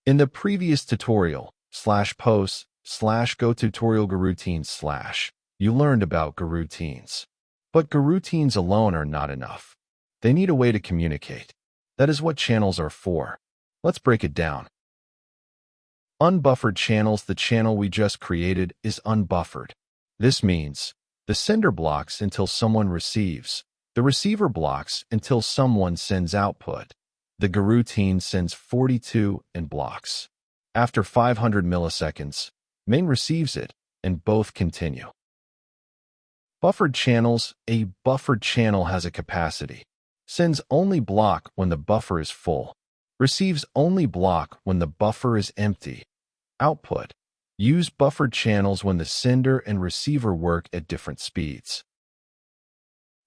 In the previous tutorial, /posts/go tutorial Goroutines/ you learned about Goroutines. But Goroutines alone are not enough. They need a way to communicate. That is what channels are for. Let's break it down. Unbuffered channels. The channel we just created is unbuffered. This means the sender blocks until someone receives. The receiver blocks until someone sends output. The Goroutine sends 42 and blocks. After 500 milliseconds, main receives it, and both continue. Buffered channels. A buffered channel has a capacity. Sends only block when the buffer is full. Receives only block when the buffer is empty. Output. Use buffered channels when the sender and receiver work at different speeds.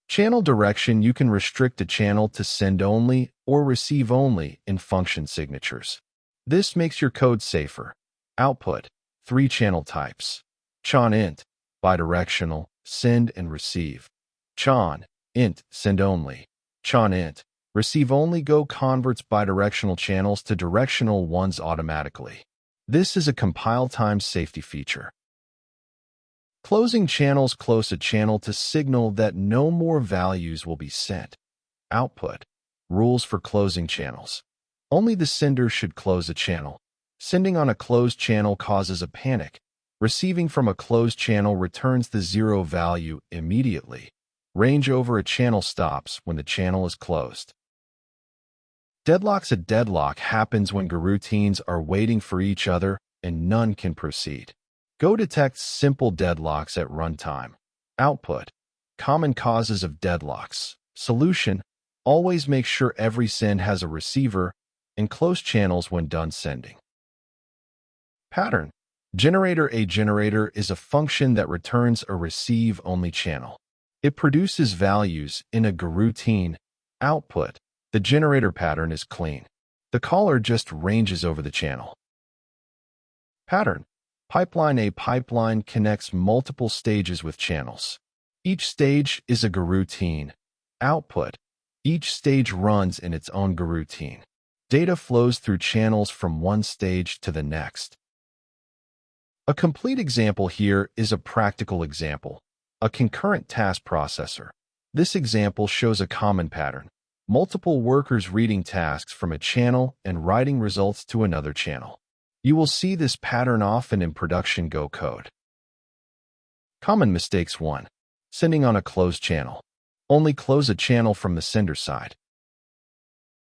Channel direction. You can restrict a channel to send only or receive only in function signatures. This makes your code safer. Output. 3 channel types. Chon int, bidirectional, send and receive. Chon int, send only. Chon int, receive only. Go converts bidirectional channels to directional ones automatically. This is a compile time safety feature. Closing channels. Close a channel to signal that no more values will be sent. Output. Rules for closing channels. Only the sender should close a channel. Sending on a closed channel causes a panic. Receiving from a closed channel returns the 0 value immediately. Range over a channel stops when the channel is closed. Deadlocks. A deadlock happens when Goroutines are waiting for each other and none can proceed. Go detects simple deadlocks at runtime. Output. Common causes of deadlocks. Solution. Always make sure every send has a receiver and close channels when done sending. Pattern. Generator. A generator is a function that returns a receive-only channel. It produces values in a Goroutine. Output. The generator pattern is clean. The caller just ranges over the channel. Pattern. Pipeline. A pipeline connects multiple stages with channels. Each stage is a Goroutine. Output. Each stage runs in its own Goroutine. Data flows through channels from one stage to the next. A complete example here is a practical example, a concurrent task processor. This example shows a common pattern. Multiple workers reading tasks from a channel and writing results to another channel. You will see this pattern often in production Go code. Common mistakes. 1. Sending on a closed channel. Only close a channel from the sender side.